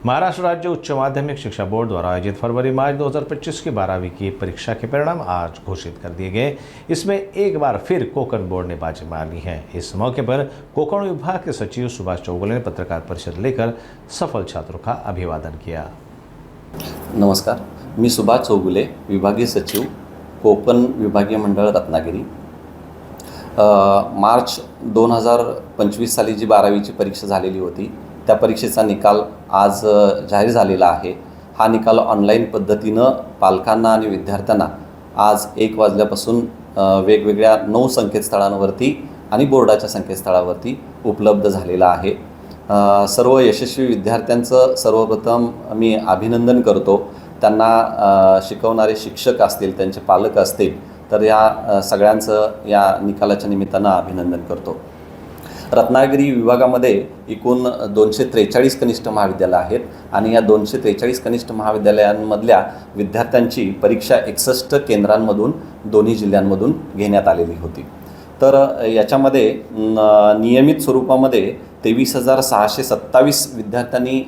महाराष्ट्र राज्य उच्च माध्यमिक शिक्षा बोर्ड द्वारा आयोजित फरवरी-मार्च 2025 की 12वीं की परीक्षा के परिणाम आज घोषित कर दिए गए। इसमें एक बार फिर कोकण बोर्ड ने बाजी मार ली है। इस मौके पर कोकण विभाग के सचिव सुभाष चौगुले ने पत्रकार परिषद लेकर सफल छात्रों का अभिवादन किया। नमस्कार, मी सुभाष चौगुले, विभागीय सचिव, कोकण विभागीय मंडळ रत्नागिरी। मार्च 2025 साली जी 12वीची परीक्षा झालेली होती त्या परीक्षेचा निकाल आज जाहीर झालेला आहे। हा निकाल ऑनलाईन पद्धतीनं पालकांना आणि विद्यार्थ्यांना आज 1 वाजल्यापासून वेगवेगळ्या 9 संकेतस्थळांवरती आणि बोर्डाच्या संकेतस्थळावरती उपलब्ध झालेला आहे। सर्व यशस्वी विद्यार्थ्यांचं सर्वप्रथम मी अभिनंदन करतो। त्यांना शिकवणारे शिक्षक असतील, त्यांचे पालक असतील, तर या सगळ्यांचं या निकालाच्या निमित्तानं अभिनंदन करतो। रत्नागिरी विभागामध्ये एकूण 243 कनिष्ठ महाविद्यालय आहेत आणि या 243 कनिष्ठ महाविद्यालयांमधल्या विद्यार्थ्यांची परीक्षा 61 केंद्रांमधून दोन्ही जिल्ह्यांमधून घेण्यात आलेली होती। तर याच्यामध्ये नियमित स्वरूपामध्ये 23,627 विद्यार्थ्यांनी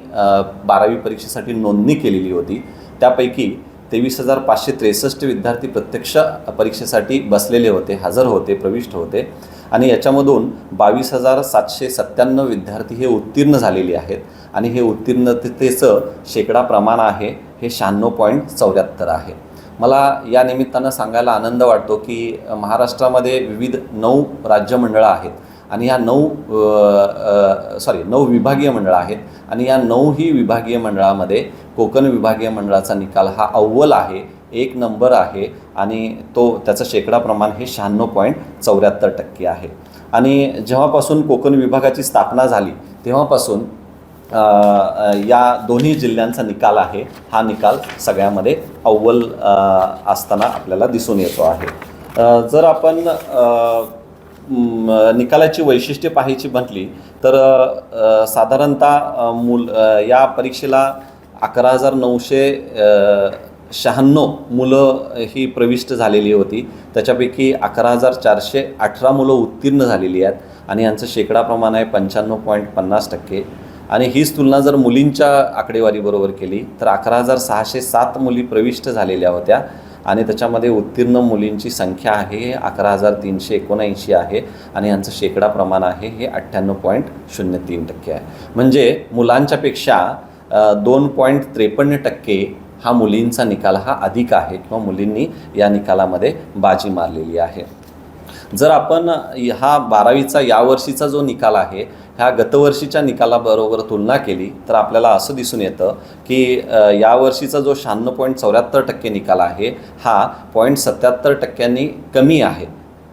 12वी परीक्षेसाठी नोंदणी केलेली होती। त्यापैकी 23,563 विद्यार्थी प्रत्यक्ष परीक्षेसाठी बसलेले होते, हजर होते, प्रविष्ट होते आणि याच्यामधून 22,797 विद्यार्थी हे उत्तीर्ण झालेले आहेत आणि हे उत्तीर्णतेचं शेकडा प्रमाण आहे हे 96.74 आहे। मला या निमित्तानं सांगायला आनंद वाटतो की महाराष्ट्रामध्ये विविध 9 राज्यमंडळं आहेत आणि या 9 विभागीय मंडळं आहेत आणि या 9ही विभागीय मंडळामध्ये कोकण विभागीय मंडळाचा निकाल हा अव्वल आहे, 1 नंबर आहे आणि त्याचं शेकडा प्रमाण हे 96.74% आहे। आणि जेव्हापासून कोकण विभागाची स्थापना झाली तेव्हापासून या दोन्ही जिल्ह्यांचा निकाल आहे हा निकाल सगळ्यामध्ये अव्वल असताना आपल्याला दिसून येतो आहे। जर आपण निकालाची वैशिष्ट्ये पाहायची म्हटली तर साधारणतः या परीक्षेला 11,996 मुलं ही प्रविष्ट झालेली होती। त्याच्यापैकी 11,418 मुलं उत्तीर्ण झालेली आहेत आणि यांचं शेकडा प्रमाण आहे 95.50% आणि हीच तुलना जर मुलींच्या आकडेवारीबरोबर केली तर 11,607 मुली प्रविष्ट झालेल्या होत्या आणि त्याच्यामध्ये उत्तीर्ण मुलींची संख्या आहे 11,379 आहे आणि यांचं शेकडा प्रमाण आहे हे 98.03% आहे। म्हणजे मुलांच्यापेक्षा 2.53% हा मुलींचा निकाल हा अधिक आहे किंवा मुलींनी या निकालामध्ये बाजी मारलेली आहे। जर आपण हा 12वीचा यावर्षीचा जो निकाल आहे ह्या गतवर्षीच्या निकालाबरोबर तुलना केली तर आपल्याला असं दिसून येतं की यावर्षीचा जो 96.74% निकाल आहे हा 0.77% कमी आहे।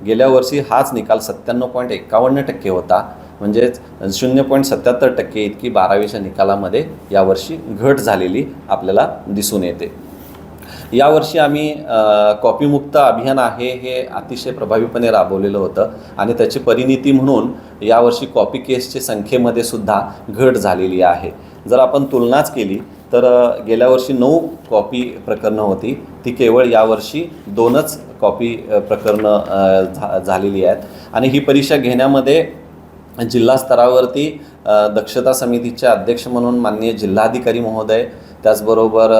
गेल्या वर्षी हाच निकाल 97.51% होता, म्हणजेच 0.77% इतकी 12वीच्या निकालामध्ये यावर्षी घट झालेली आपल्याला दिसून येते। यावर्षी आम्ही कॉपीमुक्त अभियान आहे हे अतिशय प्रभावीपणे राबवलेलं होतं आणि त्याची परिणिती म्हणून यावर्षी कॉपी केसच्या संख्येमध्ये सुद्धा घट झालेली आहे। जर आपण तुलनाच केली तर गेल्या वर्षी 9 कॉपी प्रकरणं होती, ती केवळ यावर्षी 2च कॉपी प्रकरणं झालेली आहेत आणि ही परीक्षा घेण्यामध्ये जिल्हा स्तरावरती दक्षता समितीचे अध्यक्ष म्हणून माननीय जिल्हाधिकारी महोदय, त्याचबरोबर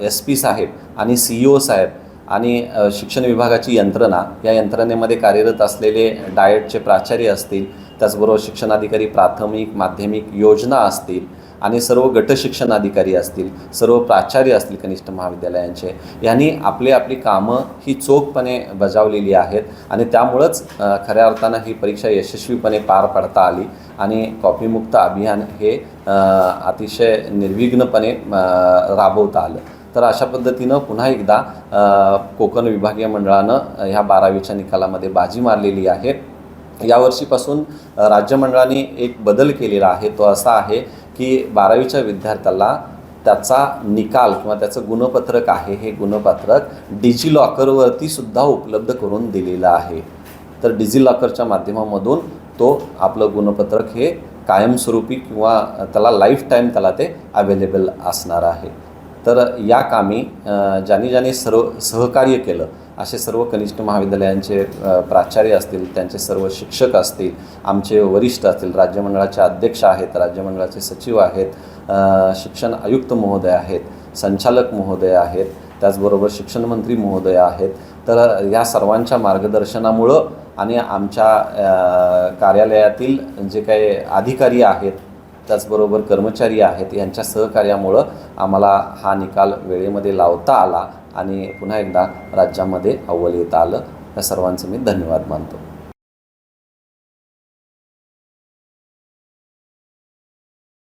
SP साहेब आणि CEO साहेब आणि शिक्षण विभागाची यंत्रणा, या यंत्रणेमध्ये कार्यरत असलेले डाएटचे प्राचार्य असतील, त्याचबरोबर शिक्षणाधिकारी प्राथमिक माध्यमिक योजना असतील आणि सर्व गट शिक्षण अधिकारी असतील, सर्व प्राचार्य असतील कनिष्ठ महाविद्यालयांचे, यांनी आपली कामं ही चोखपणे बजावलेली आहेत आणि त्यामुळंच खऱ्या अर्थानं ही परीक्षा यशस्वीपणे पार पाडता आली आणि कॉपीमुक्त अभियान हे अतिशय निर्विघ्नपणे राबवता आलं। तर अशा पद्धतीनं पुन्हा एकदा कोकण विभागीय मंडळानं ह्या 12वीच्या निकालामध्ये बाजी मारलेली आहे। यावर्षीपासून राज्यमंडळाने एक बदल केलेला आहे, तो असा आहे की 12वीच्या विद्यार्थ्याला त्याचा निकाल किंवा त्याचं गुणपत्रक आहे हे गुणपत्रक डिजिलॉकरवरती सुद्धा उपलब्ध करून दिलेलं आहे। तर डिजिलॉकरच्या माध्यमामधून तो आपलं गुणपत्रक हे कायमस्वरूपी किंवा त्याला लाईफ टाईम त्याला ते अवेलेबल असणार आहे। तर या कामी ज्यांनी सहकार्य केलं असे सर्व कनिष्ठ महाविद्यालयांचे प्राचार्य असतील, त्यांचे सर्व शिक्षक असतील, आमचे वरिष्ठ असतील, राज्यमंडळाचे अध्यक्ष आहेत, राज्यमंडळाचे सचिव आहेत, शिक्षण आयुक्त महोदय आहेत, संचालक महोदय आहेत, त्याचबरोबर शिक्षण मंत्री महोदय आहेत. तर या सर्वांच्या मार्गदर्शनामुळं आणि आमच्या कार्यालयातील जे काही अधिकारी आहेत, त्याचबरोबर कर्मचारी आहेत, यांच्या सहकार्यामुळं आम्हाला हा निकाल वेळेमध्ये लावता आला आणि पुन्हा एकदा राज्यामध्ये अव्वल येता आलं. या सर्वांचे मी धन्यवाद मानतो.